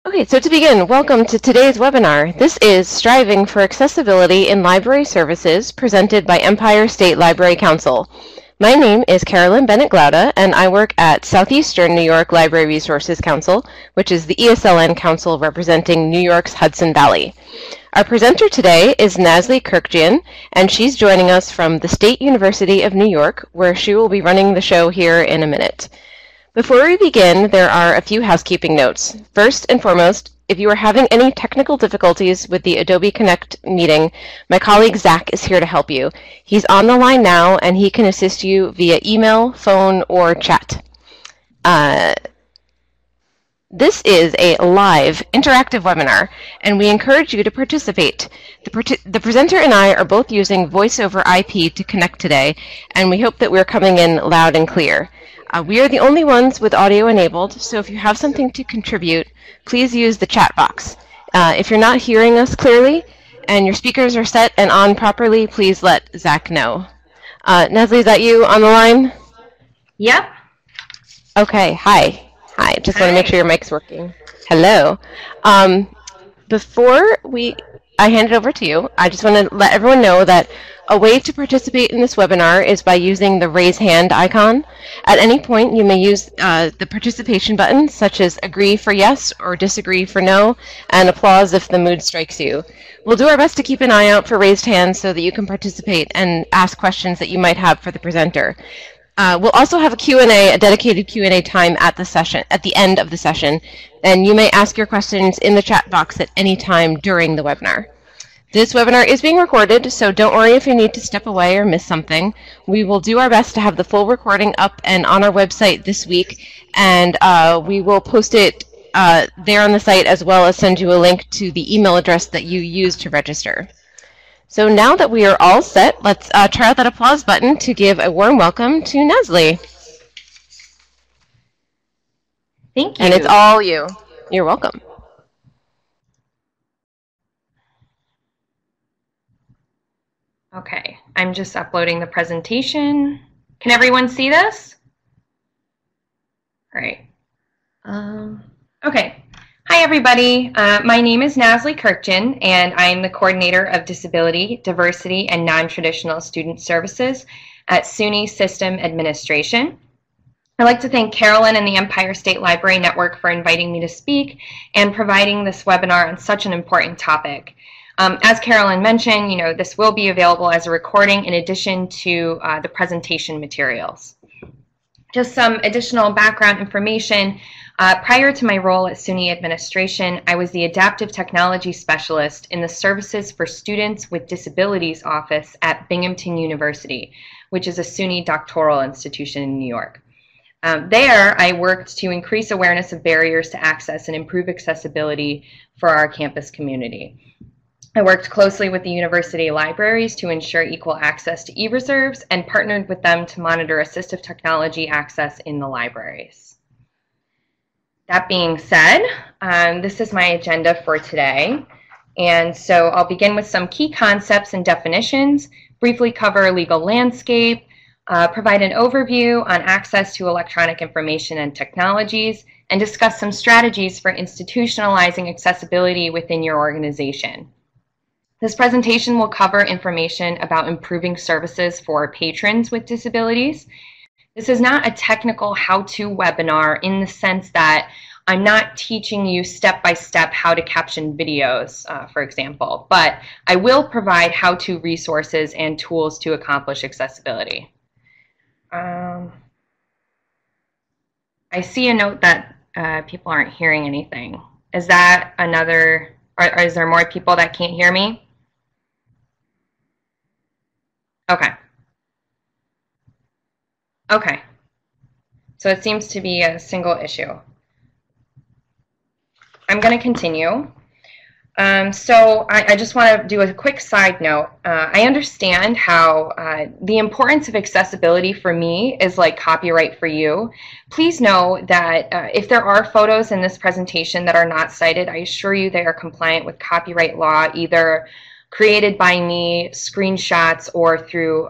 Okay, so to begin, welcome to today's webinar. This is Striving for Accessibility in Library Services, presented by Empire State Library Council. My name is Carolyn Bennett-Glauda, and I work at Southeastern New York Library Resources Council, which is the ESLN council representing New York's Hudson Valley. Our presenter today is Nazely Kurkjian, and she's joining us from the State University of New York, where she will be running the show here in a minute. Before we begin, there are a few housekeeping notes. First and foremost, if you are having any technical difficulties with the Adobe Connect meeting, my colleague Zach is here to help you. He's on the line now, and he can assist you via email, phone, or chat. This is a live, interactive webinar, and we encourage you to participate. The presenter and I are both using voice over IP to connect today, and we hope that we're coming in loud and clear. We are the only ones with audio enabled, so if you have something to contribute, please use the chat box. If you're not hearing us clearly and your speakers are set and on properly, please let Zach know. Nazely, is that you on the line? Yep. Okay, hi. Hi, just want to make sure your mic's working. Hello. Before I hand it over to you, I just want to let everyone know that a way to participate in this webinar is by using the raise hand icon. At any point, you may use the participation buttons, such as agree for yes or disagree for no, and applause if the mood strikes you. We'll do our best to keep an eye out for raised hands so that you can participate and ask questions that you might have for the presenter. We'll also have a dedicated Q&A time at the end of the session, and you may ask your questions in the chat box at any time during the webinar. This webinar is being recorded, so don't worry if you need to step away or miss something. We will do our best to have the full recording up and on our website this week, and we will post it there on the site, as well as send you a link to the email address that you used to register. So now that we are all set, let's try out that applause button to give a warm welcome to Nazely. Thank you. And it's all you. You're welcome. Okay, I'm just uploading the presentation. Can everyone see this? All right. Okay. Hi, everybody. My name is Nazely Kurkjian, and I am the coordinator of Disability, Diversity, and Non-Traditional Student Services at SUNY System Administration. I'd like to thank Carolyn and the Empire State Library Network for inviting me to speak and providing this webinar on such an important topic. As Carolyn mentioned, this will be available as a recording in addition to the presentation materials. Just some additional background information. Prior to my role at SUNY Administration, I was the Adaptive Technology Specialist in the Services for Students with Disabilities office at Binghamton University, which is a SUNY doctoral institution in New York. There, I worked to increase awareness of barriers to access and improve accessibility for our campus community. I worked closely with the university libraries to ensure equal access to e-reserves and partnered with them to monitor assistive technology access in the libraries. That being said, this is my agenda for today. And so I'll begin with some key concepts and definitions, briefly cover legal landscape, provide an overview on access to electronic information and technologies, and discuss some strategies for institutionalizing accessibility within your organization. This presentation will cover information about improving services for patrons with disabilities. This is not a technical how-to webinar in the sense that I'm not teaching you step-by-step how to caption videos, for example, but I will provide how-to resources and tools to accomplish accessibility. I see a note that people aren't hearing anything. Is that another, or is there more people that can't hear me? Okay. Okay. So it seems to be a single issue. I'm going to continue. So I just want to do a quick side note. I understand how the importance of accessibility for me is like copyright for you. Please know that if there are photos in this presentation that are not cited, I assure you they are compliant with copyright law, either created by me, screenshots, or through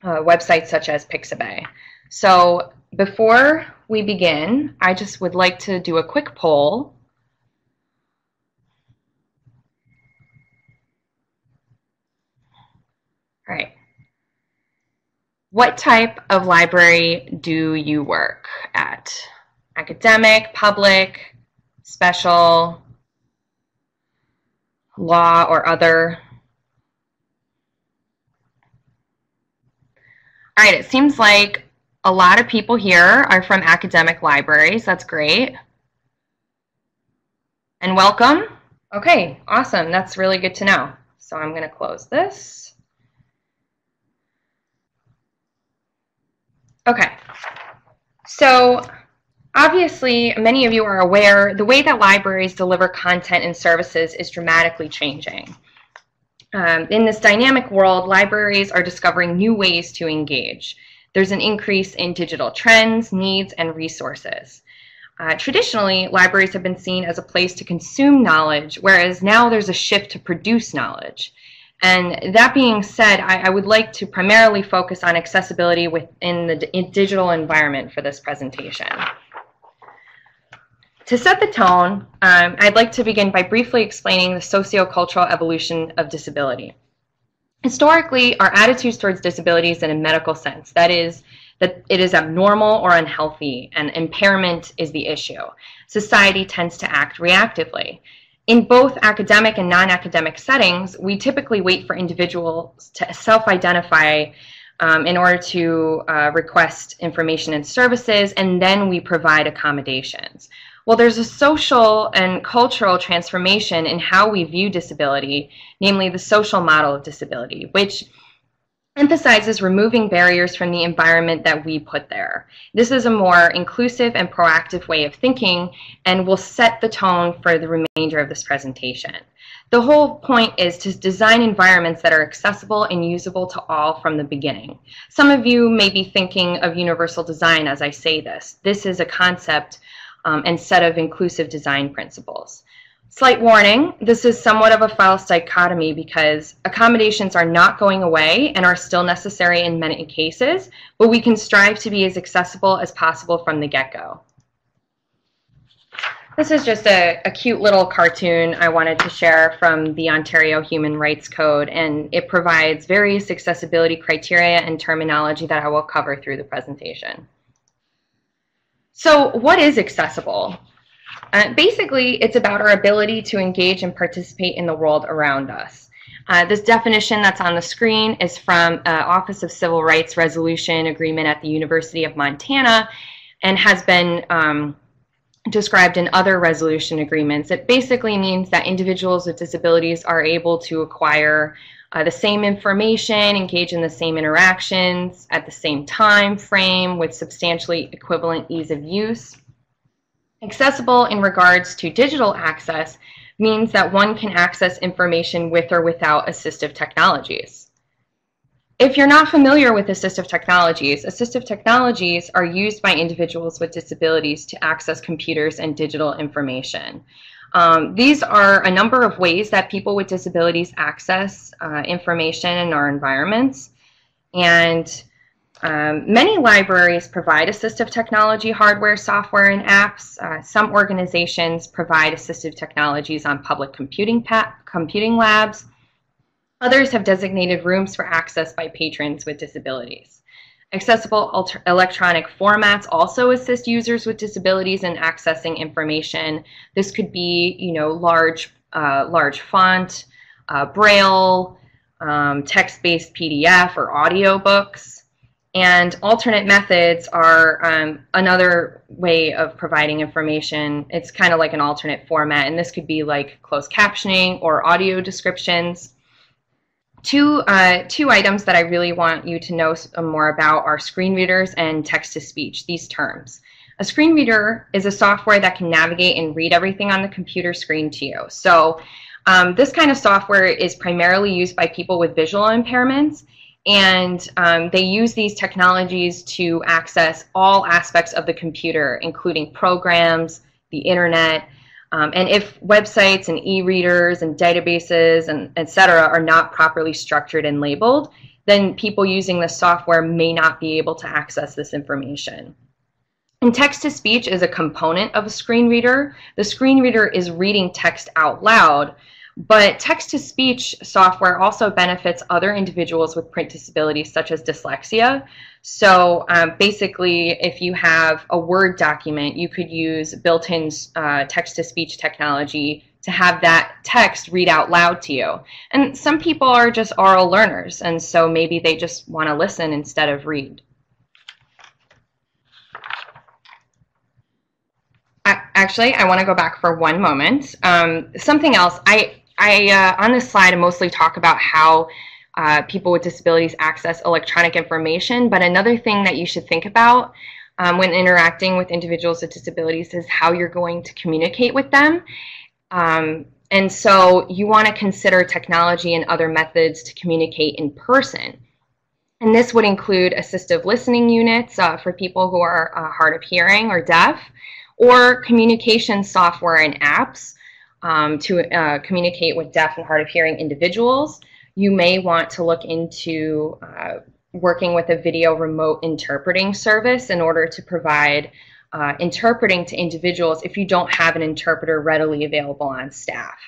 websites such as Pixabay. So before we begin, I just would like to do a quick poll. All right. What type of library do you work at? Academic, public, special, law, or other? All right, it seems like a lot of people here are from academic libraries. That's great. And welcome. Okay, awesome. That's really good to know. So I'm going to close this. Okay, so obviously many of you are aware the way that libraries deliver content and services is dramatically changing. In this dynamic world, libraries are discovering new ways to engage. There's an increase in digital trends, needs, and resources. Traditionally, libraries have been seen as a place to consume knowledge, whereas now there's a shift to produce knowledge. And that being said, I would like to primarily focus on accessibility within the digital environment for this presentation. To set the tone, I'd like to begin by briefly explaining the sociocultural evolution of disability. Historically, our attitudes towards disabilities in a medical sense, that is, that it is abnormal or unhealthy and impairment is the issue. Society tends to act reactively. In both academic and non-academic settings, we typically wait for individuals to self-identify in order to request information and services, and then we provide accommodations. Well, there's a social and cultural transformation in how we view disability, namely the social model of disability, which emphasizes removing barriers from the environment that we put there. This is a more inclusive and proactive way of thinking and will set the tone for the remainder of this presentation. The whole point is to design environments that are accessible and usable to all from the beginning. Some of you may be thinking of universal design as I say this. This is a concept and set of inclusive design principles. Slight warning, this is somewhat of a false dichotomy because accommodations are not going away and are still necessary in many cases, but we can strive to be as accessible as possible from the get-go. This is just a cute little cartoon I wanted to share from the Ontario Human Rights Code, and it provides various accessibility criteria and terminology that I will cover through the presentation. So what is accessible? Basically, it's about our ability to engage and participate in the world around us. This definition that's on the screen is from Office of Civil Rights Resolution Agreement at the University of Montana and has been described in other resolution agreements. It basically means that individuals with disabilities are able to acquire the same information, engage in the same interactions at the same time frame with substantially equivalent ease of use. Accessible in regards to digital access means that one can access information with or without assistive technologies. If you're not familiar with assistive technologies are used by individuals with disabilities to access computers and digital information. These are a number of ways that people with disabilities access information in our environments, and many libraries provide assistive technology hardware, software, and apps. Some organizations provide assistive technologies on public computing labs. Others have designated rooms for access by patrons with disabilities. Accessible electronic formats also assist users with disabilities in accessing information. This could be, large font, Braille, text-based PDF, or audio books. And alternate methods are another way of providing information. It's kind of like an alternate format, and this could be like closed captioning or audio descriptions. Two items that I really want you to know more about are screen readers and text-to-speech, these terms. A screen reader is a software that can navigate and read everything on the computer screen to you. So this kind of software is primarily used by people with visual impairments, and they use these technologies to access all aspects of the computer, including programs, the internet, and if websites and e-readers and databases and etc. are not properly structured and labeled, then people using the software may not be able to access this information. And text-to-speech is a component of a screen reader. The screen reader is reading text out loud, But text-to-speech software also benefits other individuals with print disabilities, such as dyslexia. So basically, if you have a Word document, you could use built-in text-to-speech technology to have that text read out loud to you. And some people are just oral learners, and so maybe they just want to listen instead of read. Actually, I want to go back for one moment. Something else, on this slide, I mostly talk about how people with disabilities access electronic information, but another thing that you should think about when interacting with individuals with disabilities is how you're going to communicate with them. And so you want to consider technology and other methods to communicate in person. And this would include assistive listening units for people who are hard of hearing or deaf, or communication software and apps to communicate with deaf and hard of hearing individuals. You may want to look into working with a video remote interpreting service in order to provide interpreting to individuals if you don't have an interpreter readily available on staff.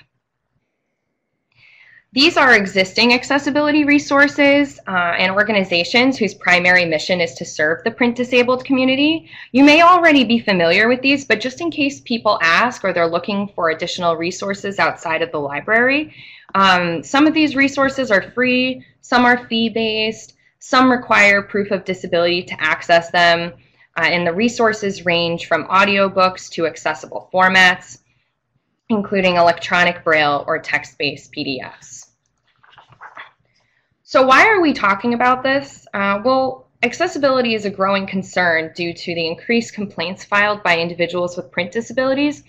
These are existing accessibility resources and organizations whose primary mission is to serve the print disabled community. You may already be familiar with these, but just in case people ask or they're looking for additional resources outside of the library, some of these resources are free, some are fee-based, some require proof of disability to access them, and the resources range from audiobooks to accessible formats, including electronic braille or text-based PDFs. So why are we talking about this? Well, accessibility is a growing concern due to the increased complaints filed by individuals with print disabilities,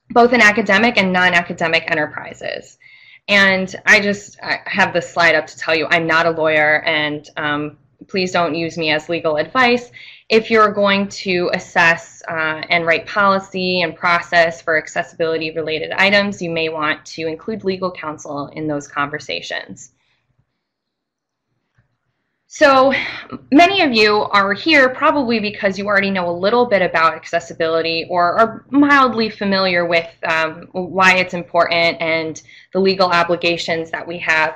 both in academic and non-academic enterprises. And I have this slide up to tell you I'm not a lawyer, and please don't use me as legal advice. If you're going to assess and write policy and process for accessibility related items, you may want to include legal counsel in those conversations. So many of you are here probably because you already know a little bit about accessibility or are mildly familiar with why it's important and the legal obligations that we have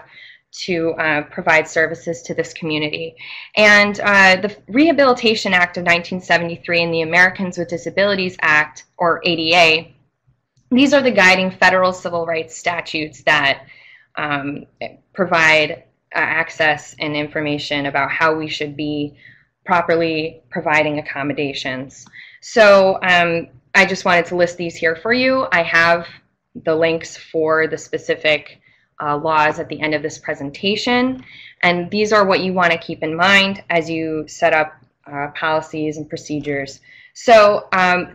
to provide services to this community. And the Rehabilitation Act of 1973 and the Americans with Disabilities Act, or ADA, these are the guiding federal civil rights statutes that provide access and information about how we should be properly providing accommodations. So I just wanted to list these here for you. I have the links for the specific laws at the end of this presentation, and these are what you want to keep in mind as you set up policies and procedures. So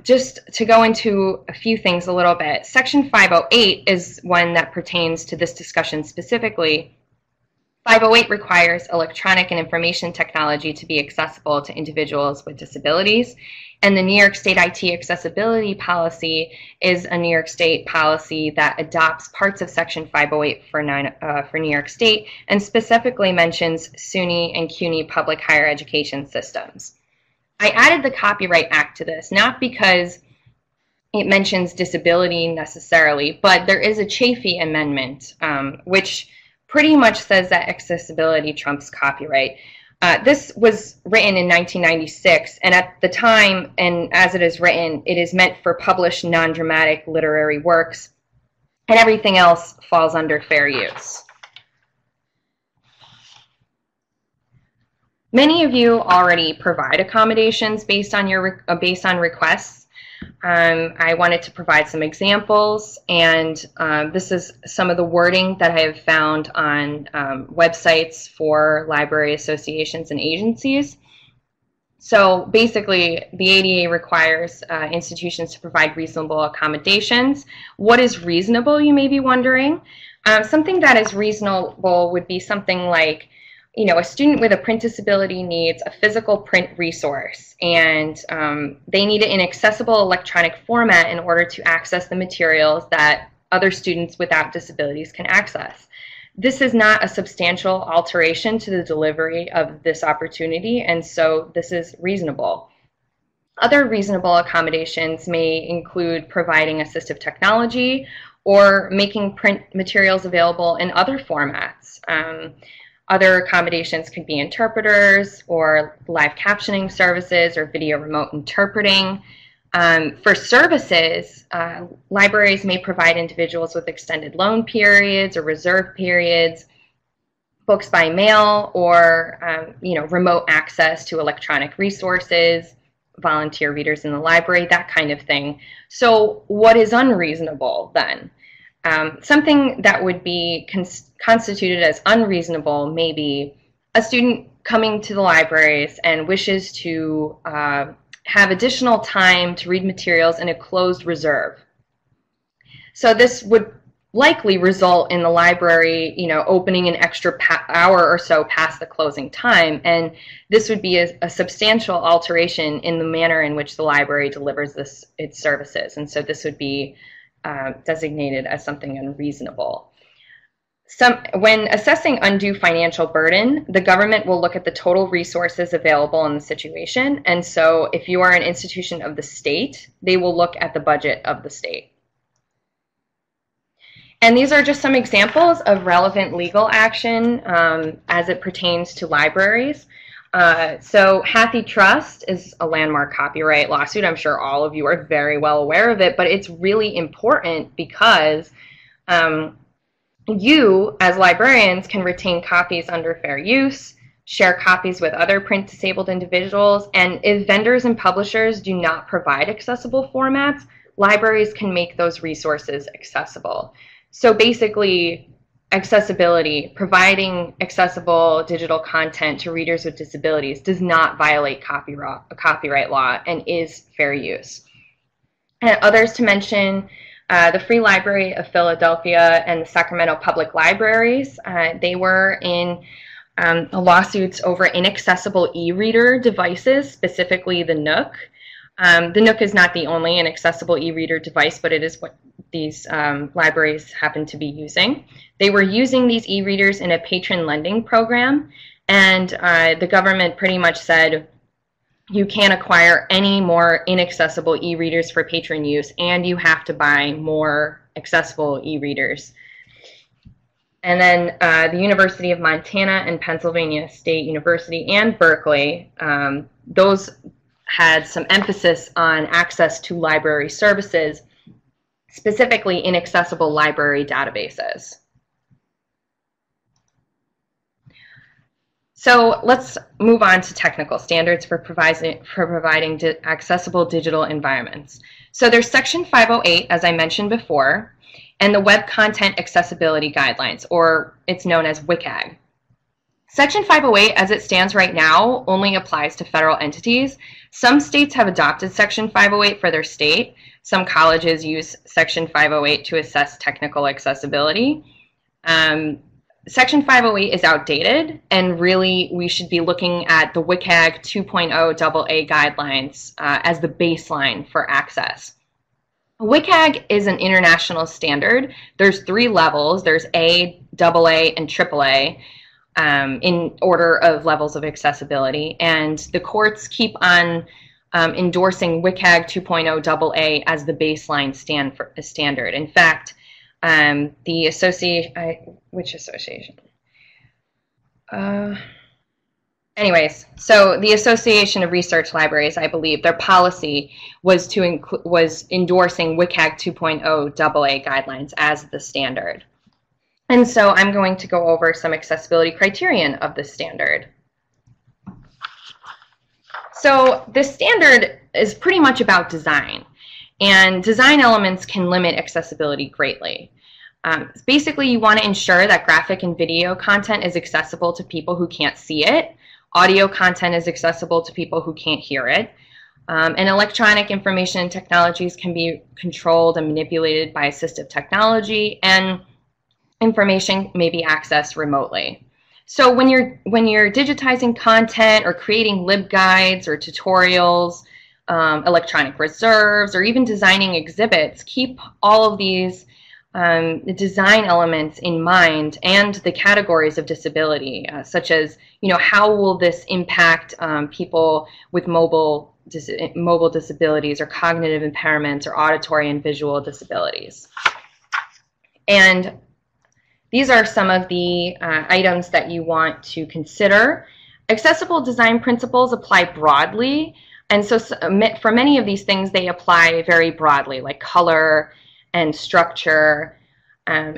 just to go into a few things a little bit, Section 508 is one that pertains to this discussion specifically. 508 requires electronic and information technology to be accessible to individuals with disabilities, and the New York State IT accessibility policy is a New York State policy that adopts parts of Section 508 for New York State and specifically mentions SUNY and CUNY public higher education systems. I added the Copyright Act to this, not because it mentions disability necessarily, but there is a Chafee Amendment, which pretty much says that accessibility trumps copyright. This was written in 1996, and at the time, and as it is written, it is meant for published non-dramatic literary works, and everything else falls under fair use. Many of you already provide accommodations based on requests. I wanted to provide some examples, and this is some of the wording that I have found on websites for library associations and agencies. So basically, the ADA requires institutions to provide reasonable accommodations. What is reasonable, you may be wondering? Something that is reasonable would be something like, you know, a student with a print disability needs a physical print resource, and they need it in accessible electronic format in order to access the materials that other students without disabilities can access. This is not a substantial alteration to the delivery of this opportunity, and so this is reasonable. Other reasonable accommodations may include providing assistive technology or making print materials available in other formats. Other accommodations could be interpreters or live captioning services or video remote interpreting. For services, libraries may provide individuals with extended loan periods or reserve periods, books by mail, or remote access to electronic resources, volunteer readers in the library, that kind of thing. So what is unreasonable then? Something that would be constituted as unreasonable may be a student coming to the libraries and wishes to have additional time to read materials in a closed reserve. So this would likely result in the library, opening an extra hour or so past the closing time, and this would be a substantial alteration in the manner in which the library delivers its services, and so this would be designated as something unreasonable. When assessing undue financial burden, the government will look at the total resources available in the situation, and so if you are an institution of the state, they will look at the budget of the state. And these are just some examples of relevant legal action as it pertains to libraries. So Hathi Trust is a landmark copyright lawsuit. I'm sure all of you are very well aware of it, but it's really important because you, as librarians, can retain copies under fair use, share copies with other print disabled individuals, and if vendors and publishers do not provide accessible formats, libraries can make those resources accessible. So basically, accessibility, providing accessible digital content to readers with disabilities does not violate copyright law and is fair use. And others to mention, the Free Library of Philadelphia and the Sacramento Public Libraries, they were in lawsuits over inaccessible e-reader devices, specifically the Nook. The Nook is not the only inaccessible e-reader device, but it is what these libraries happen to be using. They were using these e-readers in a patron lending program, and the government pretty much said, you can't acquire any more inaccessible e-readers for patron use, and you have to buy more accessible e-readers. And then the University of Montana and Pennsylvania State University and Berkeley, those had some emphasis on access to library services, specifically inaccessible library databases. So let's move on to technical standards for providing accessible digital environments. So there's Section 508, as I mentioned before, and the Web Content Accessibility Guidelines, or it's known as WCAG. Section 508, as it stands right now, only applies to federal entities. Some states have adopted Section 508 for their state. Some colleges use Section 508 to assess technical accessibility. Section 508 is outdated, and really we should be looking at the WCAG 2.0 AA guidelines as the baseline for access. WCAG is an international standard. There's 3 levels. There's A, AA, and AAA. In order of levels of accessibility, and the courts keep on endorsing WCAG 2.0 AA as the baseline standard. In fact, the association, which association? Anyways, so the Association of Research Libraries, I believe, their policy was endorsing WCAG 2.0 AA guidelines as the standard. And so I'm going to go over some accessibility criterion of the standard. So this standard is pretty much about design, and design elements can limit accessibility greatly. Basically, you want to ensure that graphic and video content is accessible to people who can't see it, audio content is accessible to people who can't hear it, and electronic information and technologies can be controlled and manipulated by assistive technology, and information may be accessed remotely. So when you're digitizing content or creating libguides or tutorials, electronic reserves, or even designing exhibits, keep all of these design elements in mind and the categories of disability, such as, how will this impact people with mobile disabilities or cognitive impairments or auditory and visual disabilities. And these are some of the items that you want to consider. Accessible design principles apply broadly, and so for many of these things, they apply very broadly, like color and structure. And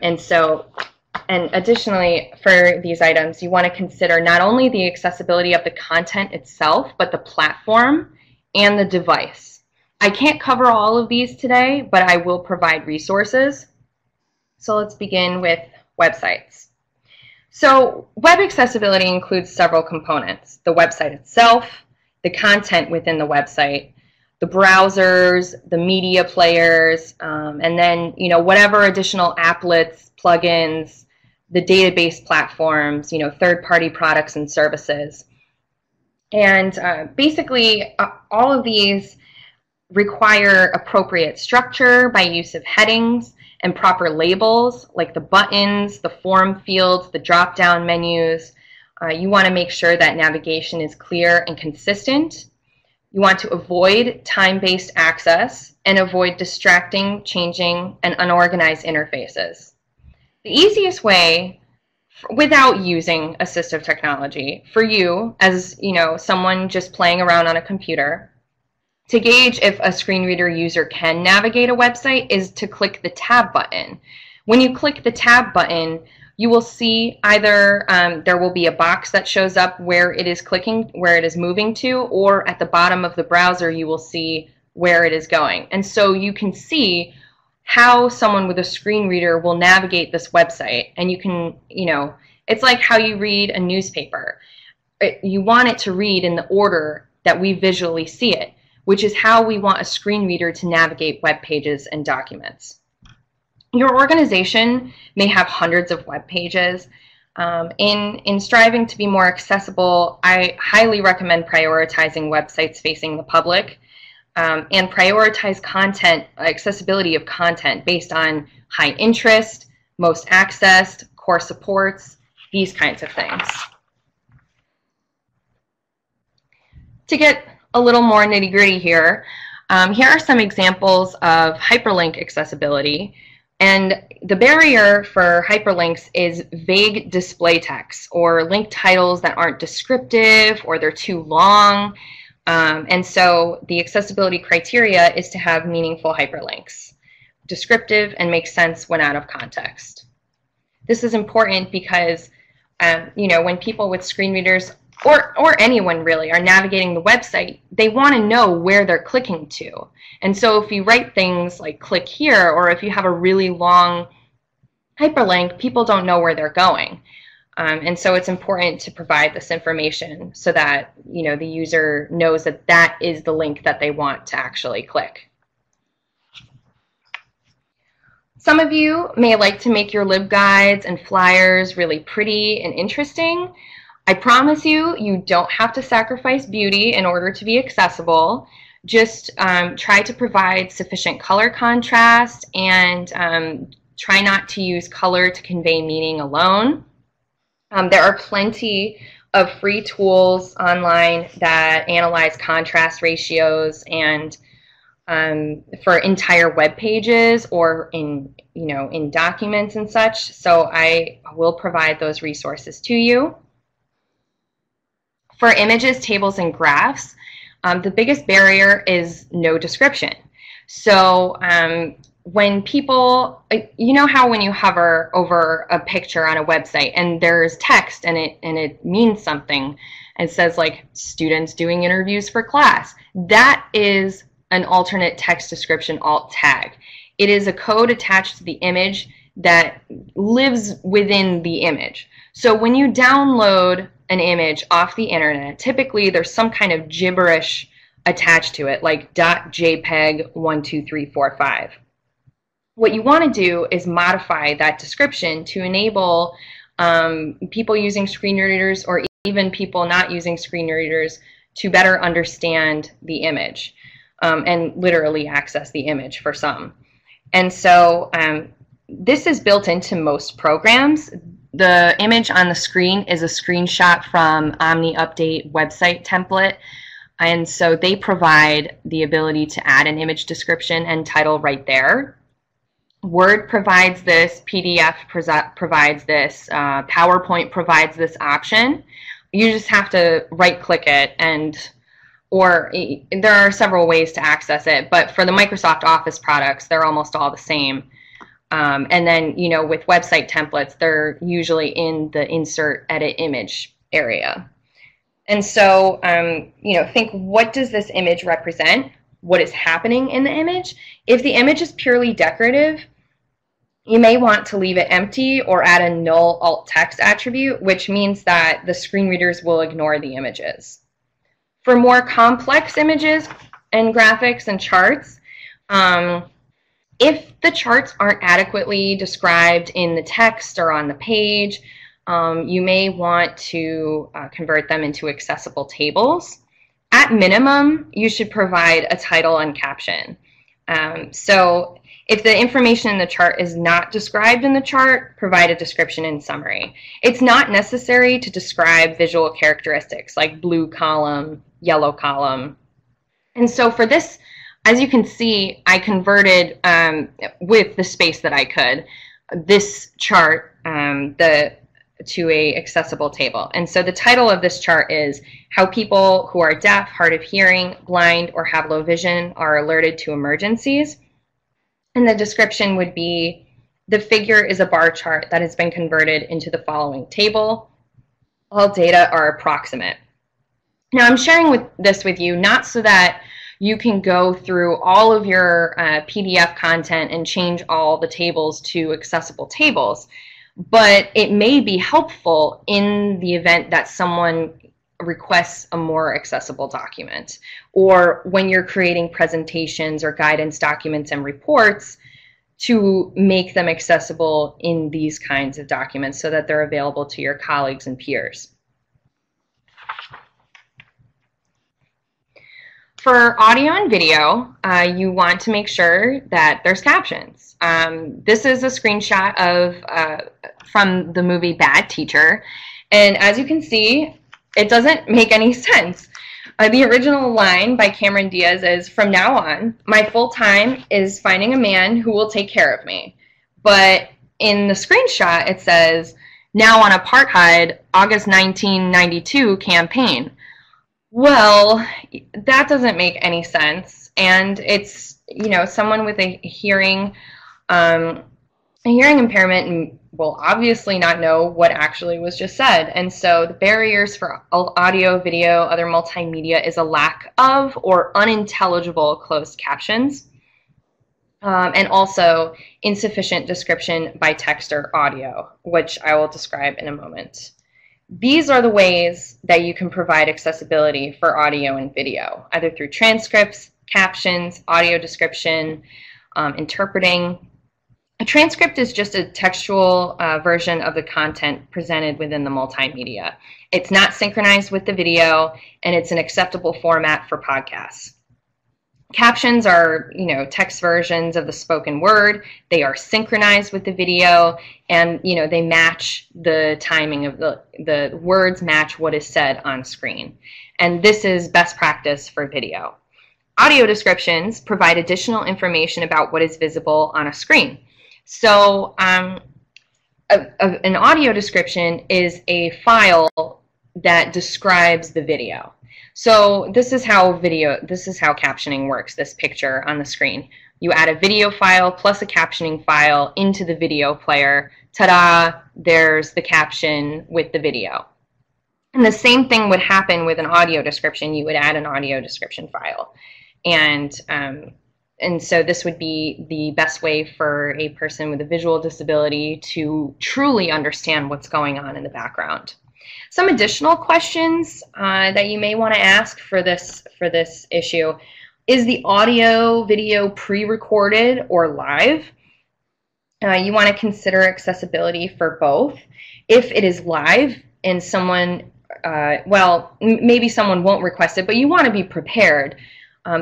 additionally, for these items, you want to consider not only the accessibility of the content itself, but the platform and the device. I can't cover all of these today, but I will provide resources. So let's begin with websites. So web accessibility includes several components: the website itself, the content within the website, the browsers, the media players, and then whatever additional applets, plugins, the database platforms, third-party products and services. And basically, all of these require appropriate structure by use of headings and proper labels, like the buttons, the form fields, the drop-down menus. You want to make sure that navigation is clear and consistent. You want to avoid time-based access and avoid distracting, changing, and unorganized interfaces. The easiest way, without using assistive technology, for you as someone just playing around on a computer, to gauge if a screen reader user can navigate a website is to click the tab button. When you click the tab button, you will see either there will be a box that shows up where it is clicking, where it is moving to, or at the bottom of the browser you will see where it is going. And so you can see how someone with a screen reader will navigate this website. And you can, it's like how you read a newspaper. You want it to read in the order that we visually see it, which is how we want a screen reader to navigate web pages and documents. Your organization may have hundreds of web pages. In striving to be more accessible, I highly recommend prioritizing websites facing the public and prioritize content, accessibility of content based on high interest, most accessed, core supports, these kinds of things. To get a little more nitty-gritty here, here are some examples of hyperlink accessibility. And the barrier for hyperlinks is vague display text or link titles that aren't descriptive or they're too long. And so the accessibility criteria is to have meaningful hyperlinks, descriptive and make sense when out of context. This is important because when people with screen readers or anyone really are navigating the website, they want to know where they're clicking to. And so if you write things like click here, or if you have a really long hyperlink, people don't know where they're going. And so it's important to provide this information so that the user knows that that is the link that they want to actually click. Some of you may like to make your LibGuides and flyers really pretty and interesting. I promise you, you don't have to sacrifice beauty in order to be accessible. Just try to provide sufficient color contrast and try not to use color to convey meaning alone. There are plenty of free tools online that analyze contrast ratios and for entire web pages or in documents and such. So I will provide those resources to you. For images, tables, and graphs, the biggest barrier is no description. So when people, how when you hover over a picture on a website and there's text and it means something, and it says like students doing interviews for class, that is an alternate text description alt tag. It is a code attached to the image that lives within the image. So when you download an image off the internet, typically there's some kind of gibberish attached to it, like .jpeg 12345. What you want to do is modify that description to enable people using screen readers or even people not using screen readers to better understand the image and literally access the image for some. And so this is built into most programs. The image on the screen is a screenshot from Omni Update website template. And so they provide the ability to add an image description and title right there. Word provides this, PDF provides this, PowerPoint provides this option. You just have to right-click it, or there are several ways to access it, but for the Microsoft Office products, they're almost all the same. And then, with website templates, they're usually in the Insert Edit Image area. And so, think, what does this image represent? What is happening in the image? If the image is purely decorative, you may want to leave it empty or add a null alt text attribute, which means that the screen readers will ignore the images. For more complex images and graphics and charts, if the charts aren't adequately described in the text or on the page, you may want to convert them into accessible tables. At minimum, you should provide a title and caption. So if the information in the chart is not described in the chart, provide a description and summary. It's not necessary to describe visual characteristics like blue column, yellow column. And so for this, as you can see, I converted, with the space that I could, this chart to a accessible table. And so the title of this chart is How People Who Are Deaf, Hard of Hearing, Blind, or Have Low Vision Are Alerted to Emergencies. And the description would be, the figure is a bar chart that has been converted into the following table. All data are approximate. Now I'm sharing this with you not so that you can go through all of your PDF content and change all the tables to accessible tables, but it may be helpful in the event that someone requests a more accessible document, or when you're creating presentations or guidance documents and reports, to make them accessible in these kinds of documents so that they're available to your colleagues and peers. For audio and video, you want to make sure that there's captions. This is a screenshot of from the movie Bad Teacher, and as you can see, it doesn't make any sense. The original line by Cameron Diaz is, "From now on, my full time is finding a man who will take care of me." But in the screenshot, it says, "Now on apartheid, August 1992 campaign." Well, that doesn't make any sense. And it's, someone with a hearing impairment will obviously not know what actually was just said. And so the barriers for audio, video, other multimedia is a lack of or unintelligible closed captions, and also insufficient description by text or audio, which I will describe in a moment. These are the ways that you can provide accessibility for audio and video, either through transcripts, captions, audio description, interpreting. A transcript is just a textual version of the content presented within the multimedia. It's not synchronized with the video, and it's an acceptable format for podcasts. Captions are, text versions of the spoken word. They are synchronized with the video, and, they match the timing of the words match what is said on screen. And this is best practice for video. Audio descriptions provide additional information about what is visible on a screen. So an audio description is a file that describes the video. So this is how captioning works, this picture on the screen. You add a video file plus a captioning file into the video player. Ta-da, there's the caption with the video. And the same thing would happen with an audio description. You would add an audio description file. And so this would be the best way for a person with a visual disability to truly understand what's going on in the background. Some additional questions that you may want to ask for this issue. Is the audio video pre-recorded or live? You want to consider accessibility for both. If it is live and someone, maybe someone won't request it, but you want to be prepared.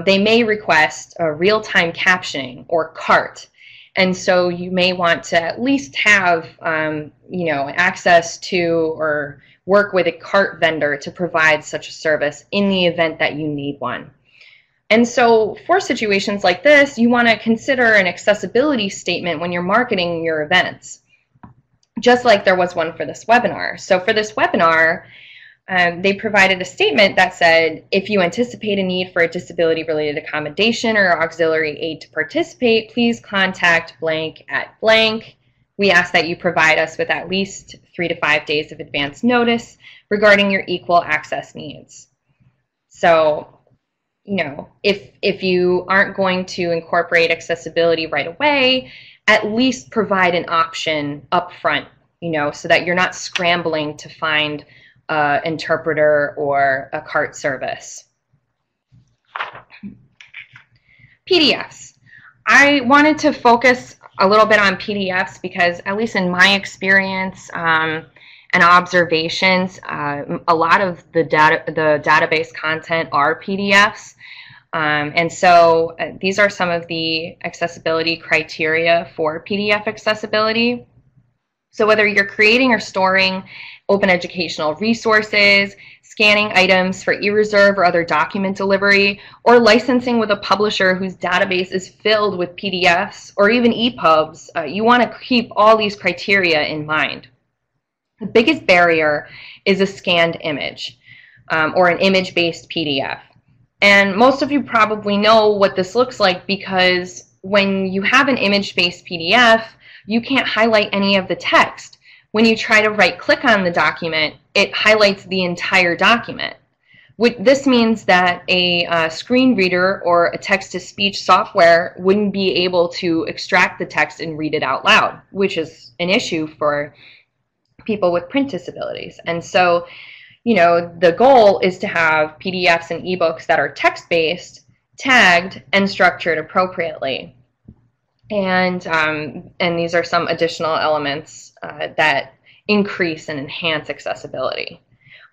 They may request a real-time captioning or CART. And so you may want to at least have, access to or work with a CART vendor to provide such a service in the event that you need one. And so for situations like this, you want to consider an accessibility statement when you're marketing your events, just like there was one for this webinar. So for this webinar, they provided a statement that said, if you anticipate a need for a disability-related accommodation or auxiliary aid to participate, please contact blank at blank. We ask that you provide us with at least 3 to 5 days of advance notice regarding your equal access needs. So, you know, if you aren't going to incorporate accessibility right away, at least provide an option up front, you know, so that you're not scrambling to find an interpreter or a cart service. PDFs. I wanted to focus a little bit on PDFs because, at least in my experience and observations, a lot of the database content are PDFs. And so these are some of the accessibility criteria for PDF accessibility. So whether you're creating or storing open educational resources, scanning items for e-reserve or other document delivery, or licensing with a publisher whose database is filled with PDFs or even EPUBs, you want to keep all these criteria in mind. The biggest barrier is a scanned image or an image-based PDF. And most of you probably know what this looks like, because when you have an image-based PDF, you can't highlight any of the text. When you try to right-click on the document, it highlights the entire document. This means that a screen reader or a text-to-speech software wouldn't be able to extract the text and read it out loud, which is an issue for people with print disabilities. And so, you know, the goal is to have PDFs and ebooks that are text-based, tagged, and structured appropriately. And these are some additional elements that increase and enhance accessibility.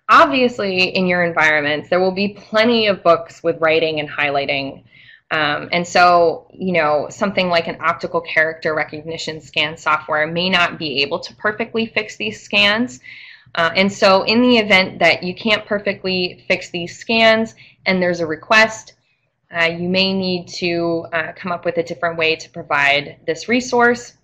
Obviously, in your environments, there will be plenty of books with writing and highlighting. And so, you know, something like an optical character recognition scan software may not be able to perfectly fix these scans. And so in the event that you can't perfectly fix these scans and there's a request, you may need to come up with a different way to provide this resource.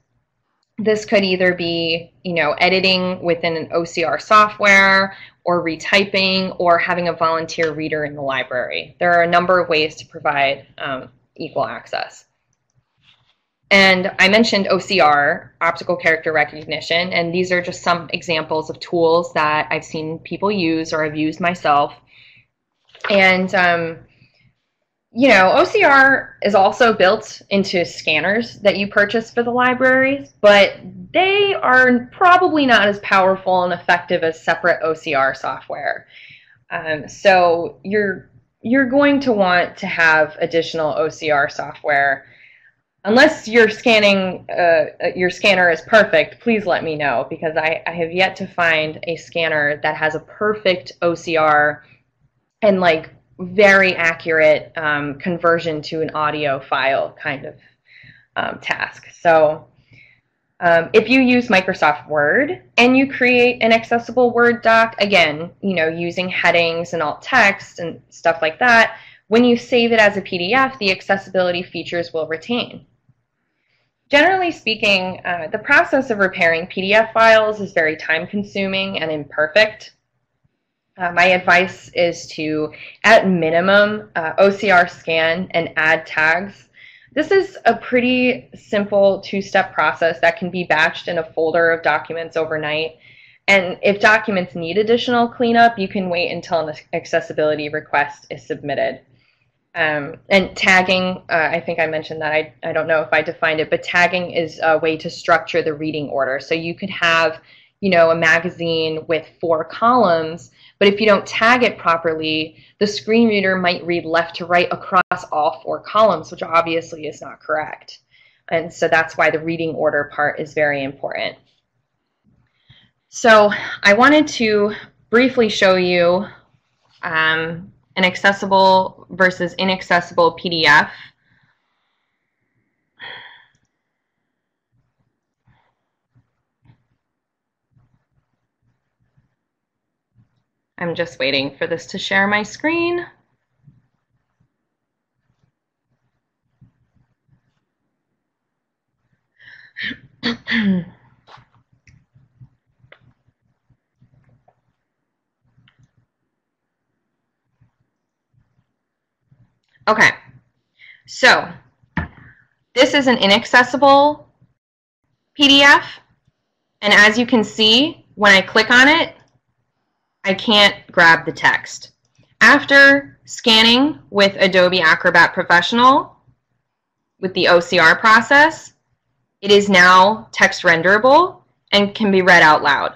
This could either be, you know, editing within an OCR software, or retyping, or having a volunteer reader in the library. There are a number of ways to provide equal access. And I mentioned OCR, optical character recognition, and these are just some examples of tools that I've seen people use or I've used myself. And you know, OCR is also built into scanners that you purchase for the libraries, but they are probably not as powerful and effective as separate OCR software. So you're going to want to have additional OCR software. Unless your scanner is perfect, please let me know, because I have yet to find a scanner that has a perfect OCR and like very accurate conversion to an audio file kind of task. So if you use Microsoft Word and you create an accessible Word doc, again, you know, using headings and alt text and stuff like that, when you save it as a PDF, the accessibility features will retain. Generally speaking, the process of repairing PDF files is very time-consuming and imperfect. My advice is to, at minimum, OCR scan and add tags. This is a pretty simple two-step process that can be batched in a folder of documents overnight. And if documents need additional cleanup, you can wait until an accessibility request is submitted. And tagging, I think I mentioned that, I don't know if I defined it, but tagging is a way to structure the reading order. So you could have, you know, a magazine with 4 columns, but if you don't tag it properly, the screen reader might read left to right across all 4 columns, which obviously is not correct. And so that's why the reading order part is very important. So I wanted to briefly show you an accessible versus inaccessible PDF. I'm just waiting for this to share my screen. Okay, so this is an inaccessible PDF, and as you can see, when I click on it, I can't grab the text. After scanning with Adobe Acrobat Professional with the OCR process, it is now text renderable and can be read out loud.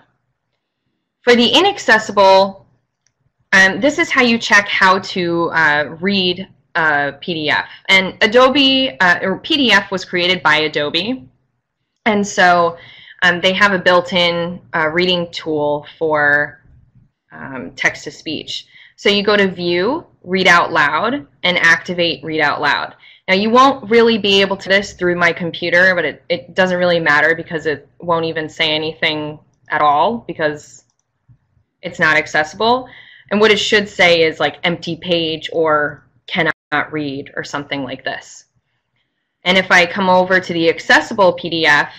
For the inaccessible, this is how you check how to read a PDF. And Adobe, or PDF was created by Adobe, and so they have a built-in reading tool for text-to-speech. So you go to View, Read Out Loud, and activate Read Out Loud. Now you won't really be able to do this through my computer, but it doesn't really matter because it won't even say anything at all because it's not accessible. And what it should say is like empty page or cannot read or something like this. And if I come over to the accessible PDF,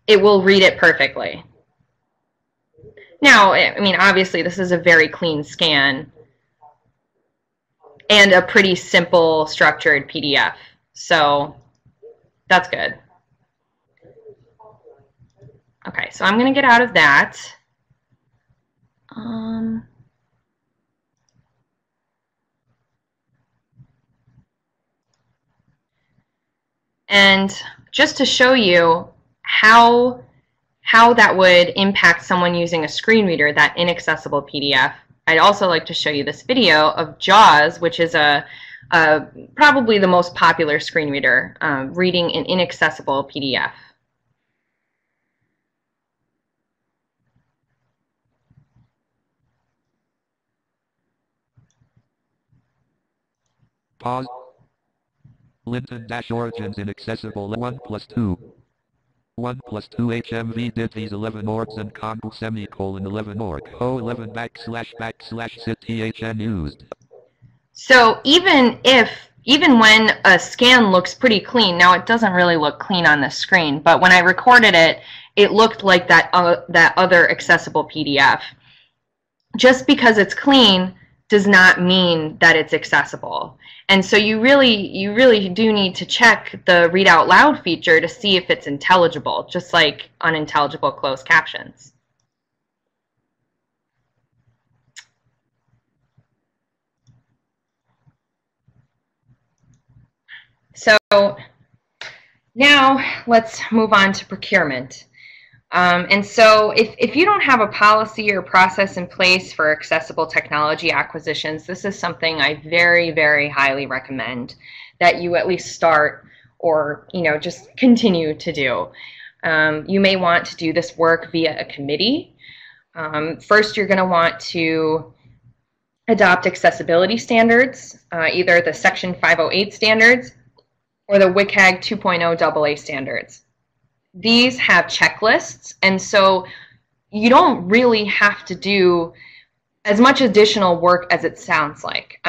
it will read it perfectly. Now, I mean, obviously this is a very clean scan and a pretty simple structured PDF, so that's good. Okay, so I'm going to get out of that. And just to show you how that would impact someone using a screen reader, that inaccessible PDF, I'd also like to show you this video of JAWS, which is probably the most popular screen reader, reading an inaccessible PDF. Pause. Linton-origins inaccessible 1+2. 1+2 HMV did these 11 orgs and congu semicolon 11 org O11 / sit THN used. So even when a scan looks pretty clean, now it doesn't really look clean on the screen, but when I recorded it, it looked like that other accessible PDF. Just because it's clean does not mean that it's accessible. And so you really do need to check the read out loud feature to see if it's intelligible, just like unintelligible closed captions. So now let's move on to procurement. And so if you don't have a policy or process in place for accessible technology acquisitions, this is something I very, very highly recommend that you at least start or just continue to do. You may want to do this work via a committee. First, you're going to want to adopt accessibility standards, either the Section 508 standards or the WCAG 2.0 AA standards. These have checklists, and so you don't really have to do as much additional work as it sounds like.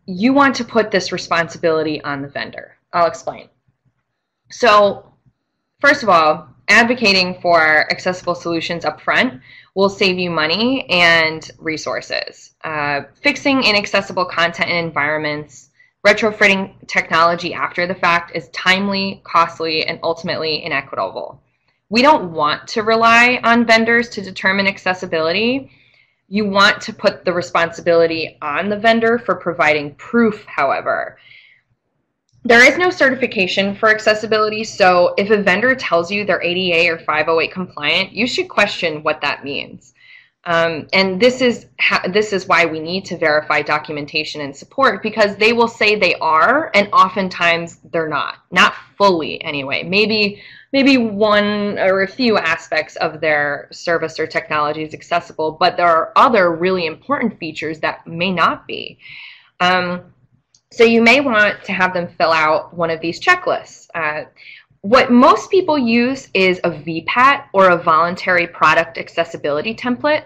You want to put this responsibility on the vendor. I'll explain. So first of all, advocating for accessible solutions up front will save you money and resources. Fixing inaccessible content and environments, retrofitting technology after the fact is timely, costly, and ultimately inequitable. We don't want to rely on vendors to determine accessibility. You want to put the responsibility on the vendor for providing proof, however. There is no certification for accessibility, so if a vendor tells you they're ADA or 508 compliant, you should question what that means. And this is why we need to verify documentation and support, because they will say they are, and oftentimes they're not fully anyway. Maybe one or a few aspects of their service or technology is accessible, but there are other really important features that may not be. So you may want to have them fill out one of these checklists. What most people use is a VPAT, or a voluntary product accessibility template.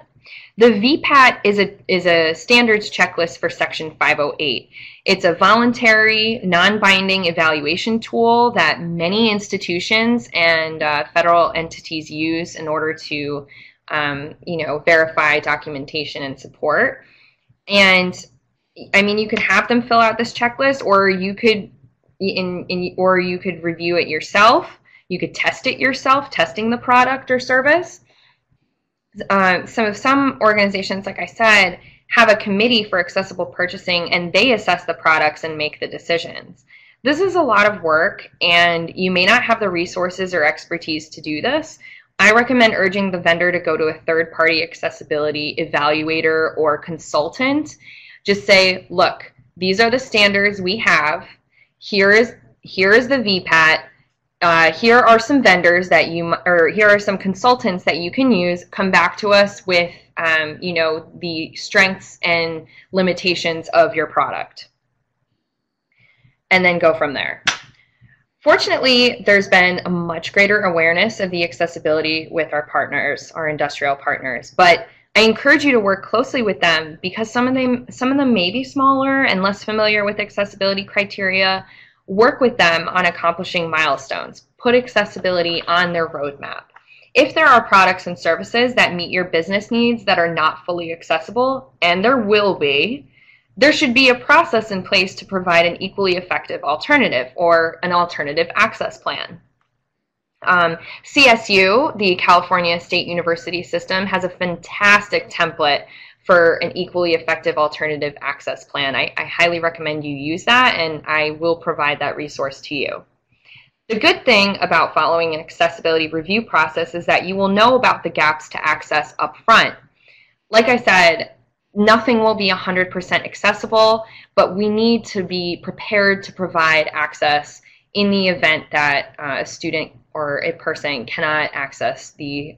The VPAT is a standards checklist for Section 508. It's a voluntary, non-binding evaluation tool that many institutions and federal entities use in order to, verify documentation and support. And I mean, you could have them fill out this checklist, or you could, or you could review it yourself. You could test it yourself, testing the product or service. Some organizations, like I said, have a committee for accessible purchasing, and they assess the products and make the decisions. This is a lot of work, and you may not have the resources or expertise to do this. I recommend urging the vendor to go to a third-party accessibility evaluator or consultant. Just say, look, these are the standards we have. Here is the VPAT. Here are some vendors that here are some consultants that you can use. Come back to us with, the strengths and limitations of your product, and then go from there. Fortunately, there's been a much greater awareness of the accessibility with our partners, our industrial partners, but I encourage you to work closely with them, because some of them may be smaller and less familiar with accessibility criteria. Work with them on accomplishing milestones. Put accessibility on their roadmap. If there are products and services that meet your business needs that are not fully accessible, and there will be, there should be a process in place to provide an equally effective alternative, or an alternative access plan. CSU, the California State University System, has a fantastic template for an equally effective alternative access plan. I highly recommend you use that, and I will provide that resource to you. The good thing about following an accessibility review process is that you will know about the gaps to access up front. Like I said, nothing will be 100% accessible, but we need to be prepared to provide access in the event that a student or a person cannot access the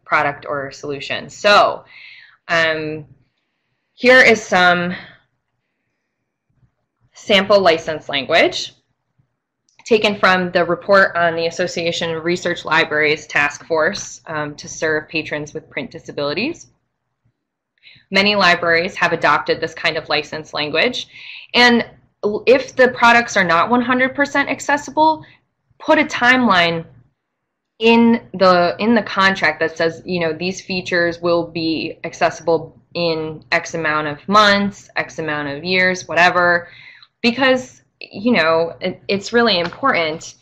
product or solution. So here is some sample license language taken from the report on the Association of Research Libraries Task Force to serve patrons with print disabilities. Many libraries have adopted this kind of license language, and if the products are not 100% accessible, put a timeline in the contract that says, these features will be accessible in X amount of months, X amount of years, whatever, because, it's really important.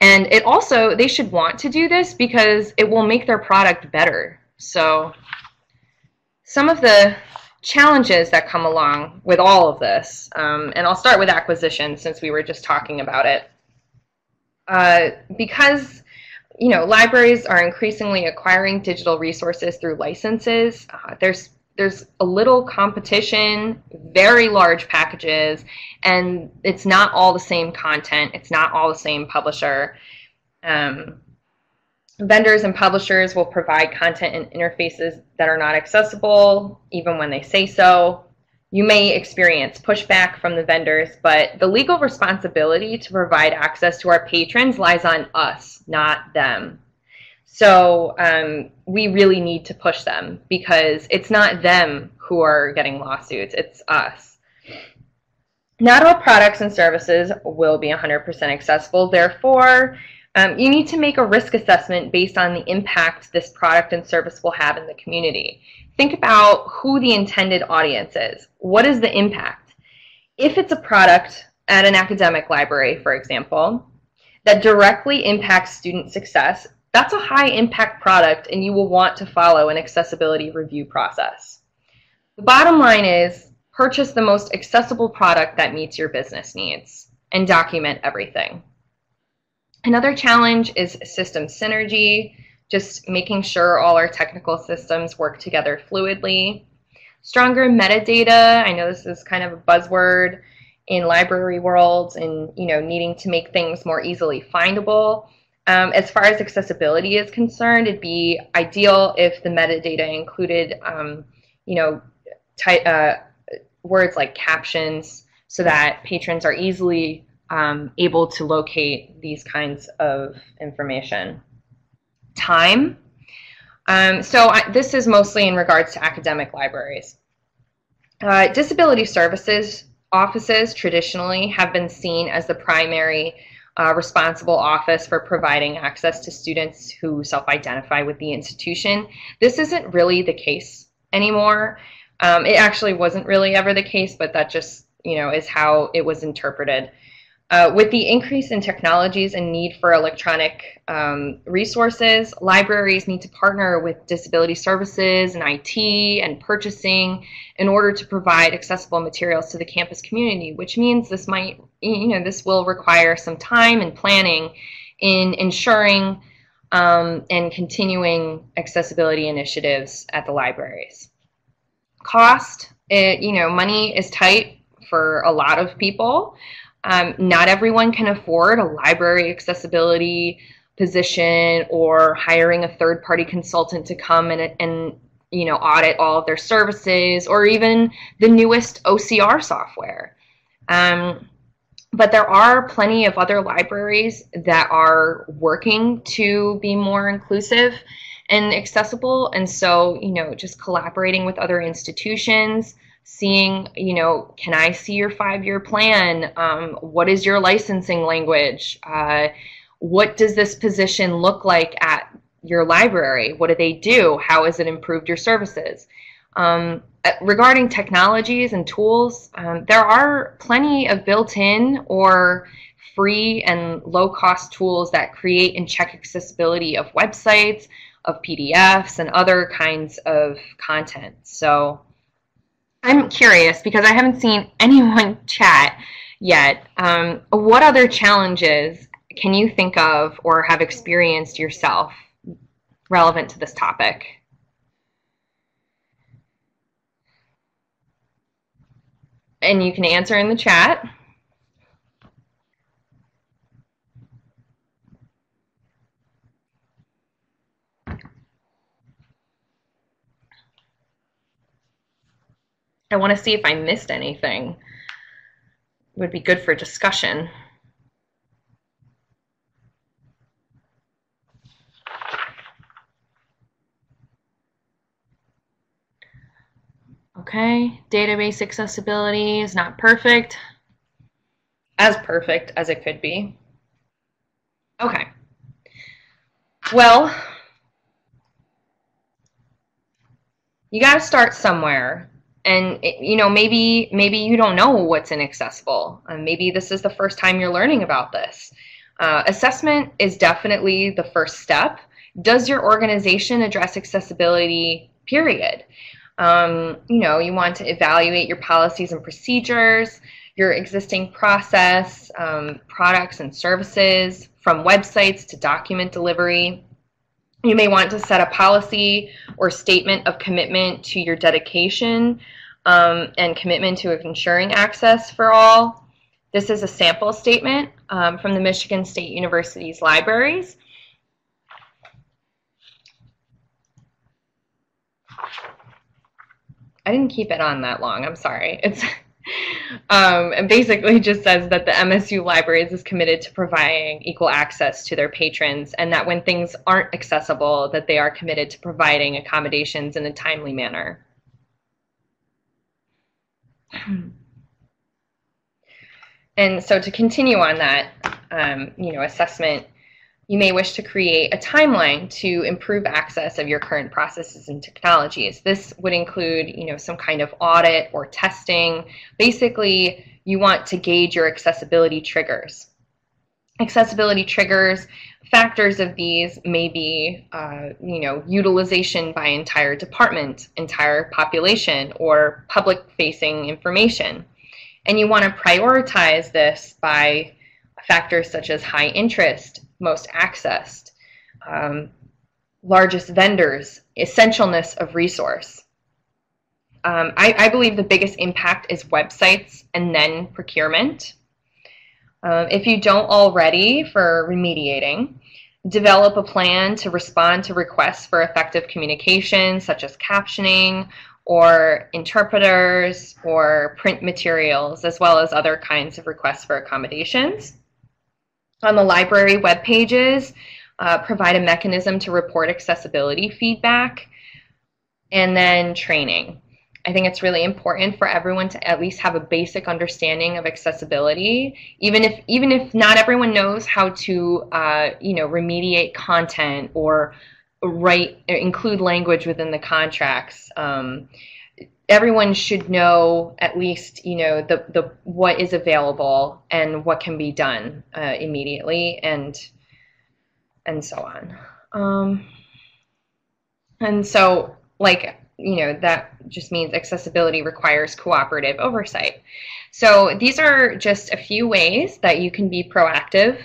And it also, they should want to do this because it will make their product better. So some of the challenges that come along with all of this, and I'll start with acquisition since we were just talking about it. Because libraries are increasingly acquiring digital resources through licenses. There's a little competition, very large packages, and it's not all the same content. It's not all the same publisher. Vendors and publishers will provide content and interfaces that are not accessible, even when they say so. You may experience pushback from the vendors, but the legal responsibility to provide access to our patrons lies on us, not them. So we really need to push them, because it's not them who are getting lawsuits, it's us. Not all products and services will be 100% accessible. Therefore, you need to make a risk assessment based on the impact this product and service will have in the community. Think about who the intended audience is. What is the impact? If it's a product at an academic library, for example, that directly impacts student success, that's a high impact product, and you will want to follow an accessibility review process. The bottom line is, purchase the most accessible product that meets your business needs and document everything. Another challenge is system synergy, just making sure all our technical systems work together fluidly. Stronger metadata, I know this is kind of a buzzword in library worlds, and needing to make things more easily findable. As far as accessibility is concerned, it'd be ideal if the metadata included words like captions, so that patrons are easily able to locate these kinds of information. Time. This is mostly in regards to academic libraries. Disability services offices traditionally have been seen as the primary responsible office for providing access to students who self-identify with the institution. This isn't really the case anymore. It actually wasn't really ever the case, but that just, is how it was interpreted. With the increase in technologies and need for electronic resources, libraries need to partner with disability services and IT and purchasing in order to provide accessible materials to the campus community, which means this might, this will require some time and planning in ensuring and continuing accessibility initiatives at the libraries. Cost, money is tight for a lot of people. Not everyone can afford a library accessibility position or hiring a third-party consultant to come and audit all of their services, or even the newest OCR software. But there are plenty of other libraries that are working to be more inclusive and accessible, and so just collaborating with other institutions, seeing, can I see your 5-year plan? What is your licensing language? What does this position look like at your library? What do they do? How has it improved your services? Regarding technologies and tools, there are plenty of built-in or free and low-cost tools that create and check accessibility of websites, of PDFs, and other kinds of content. So I'm curious, because I haven't seen anyone chat yet, what other challenges can you think of or have experienced yourself relevant to this topic? And you can answer in the chat. I want to see if I missed anything. It would be good for discussion. Okay, database accessibility is not perfect. As perfect as it could be. Okay. Well, you got to start somewhere. And maybe you don't know what's inaccessible. Maybe this is the first time you're learning about this. Assessment is definitely the first step. Does your organization address accessibility, period? You want to evaluate your policies and procedures, your existing process, products and services, from websites to document delivery. You may want to set a policy or statement of commitment to your dedication and commitment to ensuring access for all. This is a sample statement from the Michigan State University's libraries. I didn't keep it on that long, I'm sorry. It's and basically just says that the MSU Libraries is committed to providing equal access to their patrons, and that when things aren't accessible, that they are committed to providing accommodations in a timely manner. And so to continue on that, assessment, you may wish to create a timeline to improve access of your current processes and technologies. This would include, some kind of audit or testing. Basically, you want to gauge your accessibility triggers. Accessibility triggers, factors of these may be, utilization by entire department, entire population, or public-facing information. And you want to prioritize this by factors such as high interest, most accessed, largest vendors, essentialness of resource. I believe the biggest impact is websites and then procurement. If you don't already, for remediating, develop a plan to respond to requests for effective communication, such as captioning or interpreters or print materials, as well as other kinds of requests for accommodations. On the library web pages, provide a mechanism to report accessibility feedback, and then training. I think it's really important for everyone to at least have a basic understanding of accessibility, even if not everyone knows how to remediate content or include language within the contracts. Everyone should know at least the what is available and what can be done immediately, and so on. And so, that just means accessibility requires cooperative oversight. So these are just a few ways that you can be proactive.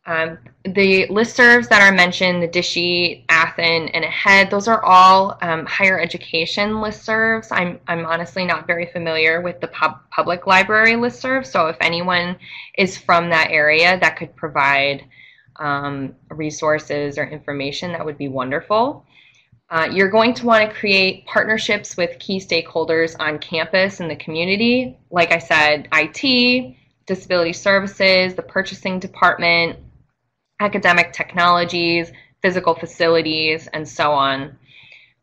The listservs that are mentioned, the DISHI, Athen, and AHEAD, those are all higher education listservs. I'm honestly not very familiar with the public library listserv, so if anyone is from that area that could provide resources or information, that would be wonderful. You're going to want to create partnerships with key stakeholders on campus and the community. Like I said, IT, disability services, the purchasing department, academic technologies, physical facilities, and so on.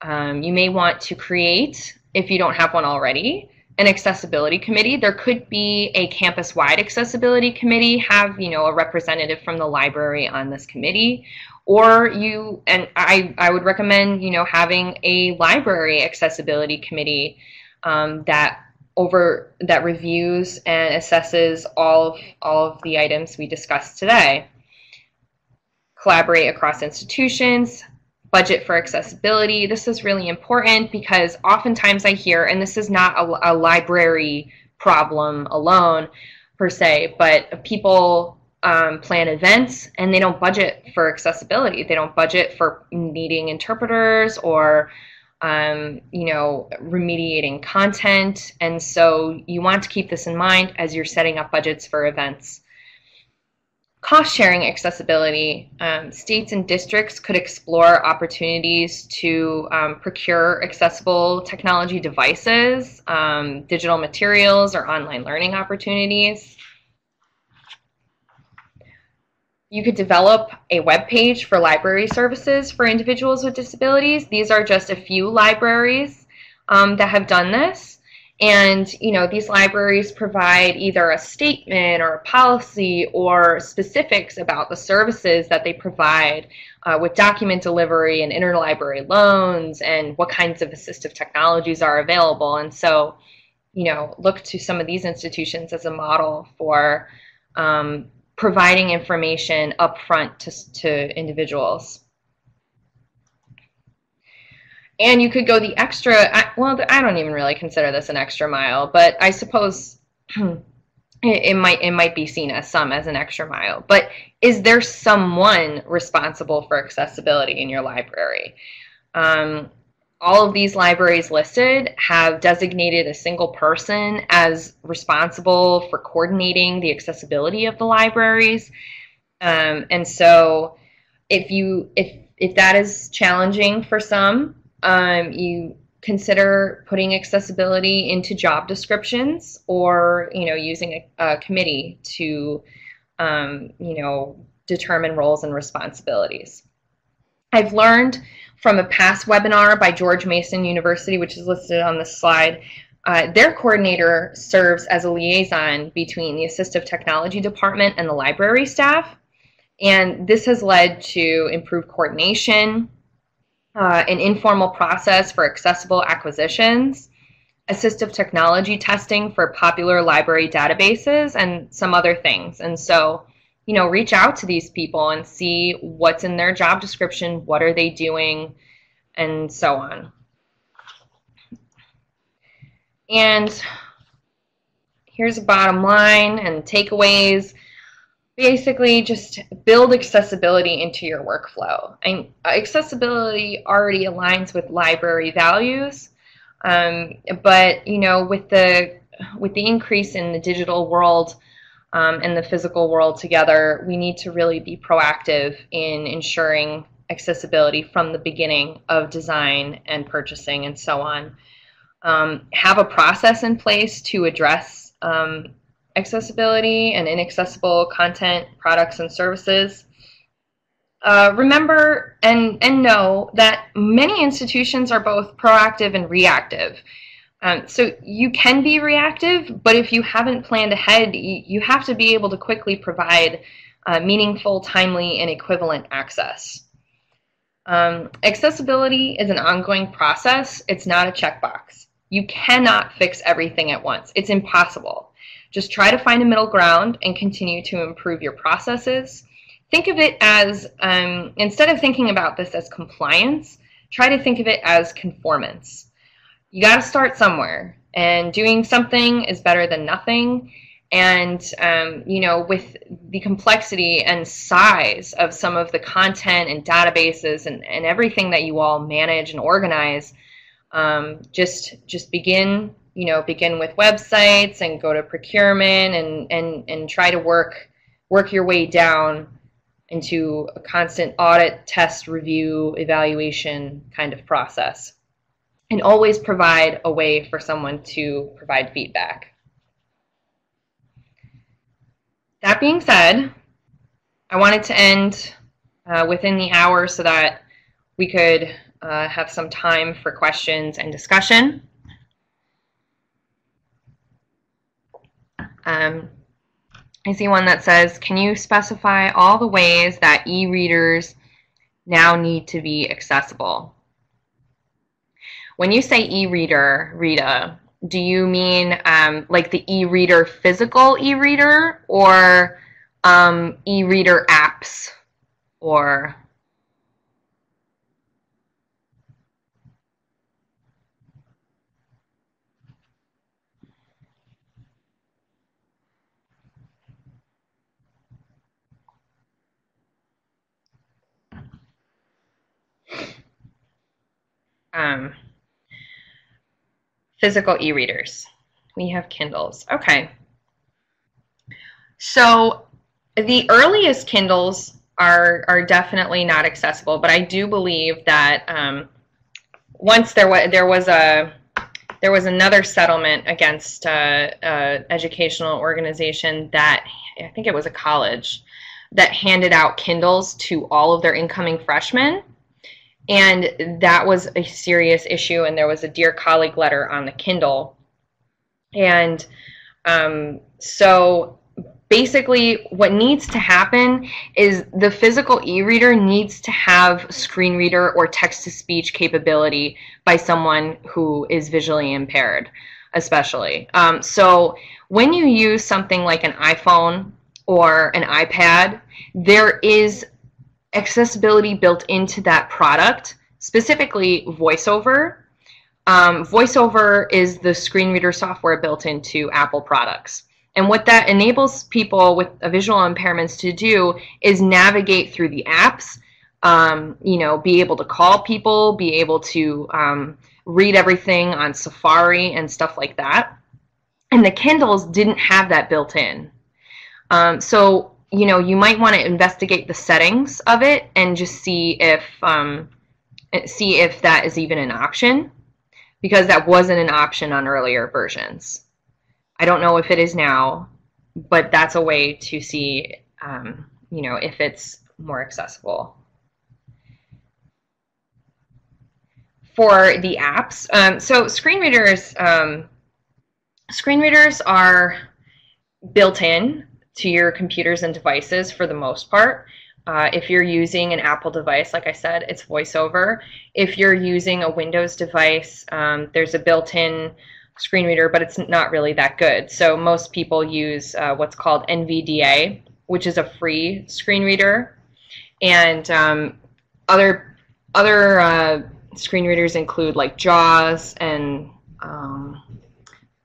You may want to create, if you don't have one already, an accessibility committee. There could be a campus-wide accessibility committee, have a representative from the library on this committee, or I would recommend having a library accessibility committee that reviews and assesses all of the items we discussed today. Collaborate across institutions, budget for accessibility. This is really important because oftentimes I hear, and this is not a library problem alone per se, but people plan events and they don't budget for accessibility. They don't budget for needing interpreters or remediating content. And so you want to keep this in mind as you're setting up budgets for events. Cost-sharing accessibility. States and districts could explore opportunities to procure accessible technology devices, digital materials, or online learning opportunities. You could develop a web page for library services for individuals with disabilities. These are just a few libraries that have done this. And these libraries provide either a statement or a policy or specifics about the services that they provide with document delivery and interlibrary loans and what kinds of assistive technologies are available. And so, look to some of these institutions as a model for providing information upfront to individuals. And you could go the extra, well, I don't even really consider this an extra mile, but I suppose it might be seen as an extra mile. But is there someone responsible for accessibility in your library? All of these libraries listed have designated a single person as responsible for coordinating the accessibility of the libraries. And so if that is challenging for some, you consider putting accessibility into job descriptions or using a committee to determine roles and responsibilities. I've learned from a past webinar by George Mason University, which is listed on this slide, their coordinator serves as a liaison between the assistive technology department and the library staff, and this has led to improved coordination, an informal process for accessible acquisitions, assistive technology testing for popular library databases, and some other things. And so, reach out to these people and see what's in their job description, what are they doing, and so on. And here's a bottom line and takeaways. Basically, just build accessibility into your workflow. And accessibility already aligns with library values, but with the increase in the digital world and the physical world together, we need to really be proactive in ensuring accessibility from the beginning of design and purchasing and so on. Have a process in place to address accessibility and inaccessible content, products, and services. remember and know that many institutions are both proactive and reactive. So you can be reactive, but if you haven't planned ahead, you have to be able to quickly provide meaningful, timely, and equivalent access. Accessibility is an ongoing process. It's not a checkbox. You cannot fix everything at once. It's impossible. Just try to find a middle ground and continue to improve your processes. Think of it as, instead of thinking about this as compliance, try to think of it as conformance. You got to start somewhere, and doing something is better than nothing. And you know, with the complexity and size of some of the content and databases and everything that you all manage and organize, just begin, you know, begin with websites and go to procurement and try to work your way down into a constant audit, test, review, evaluation kind of process. And always provide a way for someone to provide feedback. That being said, I wanted to end within the hour so that we could have some time for questions and discussion. I see one that says, can you specify all the ways that e-readers now need to be accessible? When you say e-reader, Rita, do you mean like the e-reader physical e-reader, or e-reader apps, or? Physical e-readers. We have Kindles. Okay. So the earliest Kindles are definitely not accessible, but I do believe that once there was another settlement against educational organization that, I think it was a college, that handed out Kindles to all of their incoming freshmen. And that was a serious issue, and there was a Dear Colleague letter on the Kindle. And so basically what needs to happen is the physical e-reader needs to have screen reader or text-to-speech capability by someone who is visually impaired, especially. So when you use something like an iPhone or an iPad, there is accessibility built into that product, specifically VoiceOver. VoiceOver is the screen reader software built into Apple products. And what that enables people with visual impairments to do is navigate through the apps, you know, be able to call people, be able to read everything on Safari and stuff like that. And the Kindles didn't have that built in. So you know, you might want to investigate the settings of it and just see if that is even an option, because that wasn't an option on earlier versions. I don't know if it is now, but that's a way to see, you know, if it's more accessible. For the apps, so screen readers are built in to your computers and devices for the most part. If you're using an Apple device, like I said, it's VoiceOver. If you're using a Windows device, there's a built-in screen reader, but it's not really that good. So most people use what's called NVDA, which is a free screen reader. And other screen readers include like JAWS and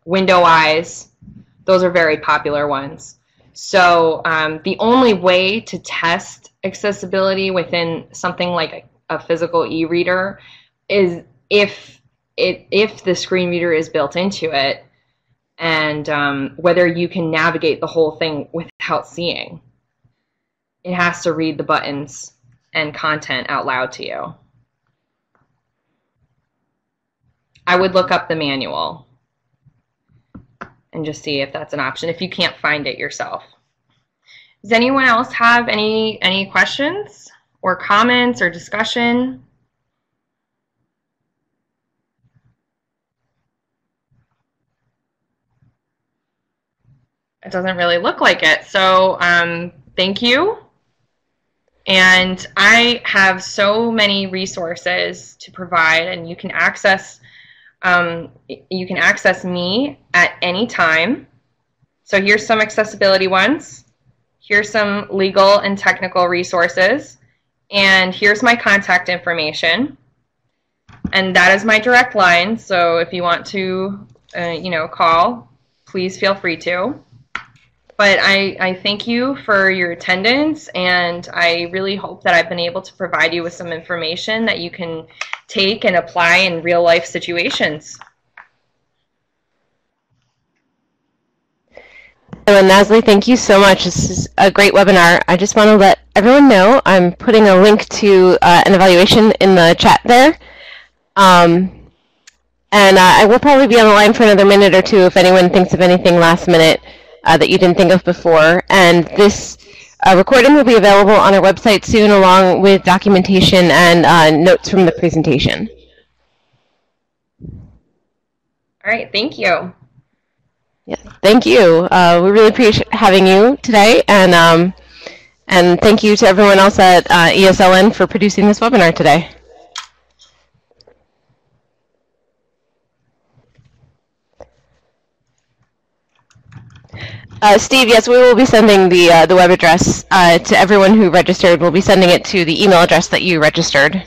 Window Eyes. Those are very popular ones. So the only way to test accessibility within something like a physical e-reader is if the screen reader is built into it, and whether you can navigate the whole thing without seeing. It has to read the buttons and content out loud to you. I would look up the manual and just see if that's an option if you can't find it yourself. Does anyone else have any questions or comments or discussion? It doesn't really look like it. So thank you. And I have so many resources to provide, and you can access me at any time. So here's some accessibility ones. Here's some legal and technical resources. And here's my contact information. And that is my direct line. So if you want to, call, please feel free to. But I thank you for your attendance, and I really hope that I've been able to provide you with some information that you can take and apply in real life situations. And Nazely, thank you so much. This is a great webinar. I just want to let everyone know I'm putting a link to an evaluation in the chat there. And I will probably be on the line for another minute or two if anyone thinks of anything last minute that you didn't think of before. And this recording will be available on our website soon, along with documentation and notes from the presentation. All right, thank you. Yeah, thank you. We really appreciate having you today, and thank you to everyone else at ESLN for producing this webinar today. Steve, yes, we will be sending the web address to everyone who registered. We'll be sending it to the email address that you registered.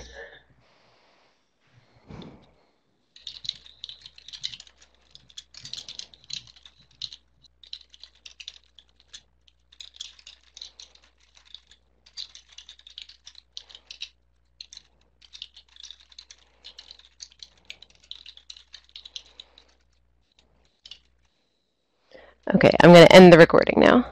Okay, I'm going to end the recording now.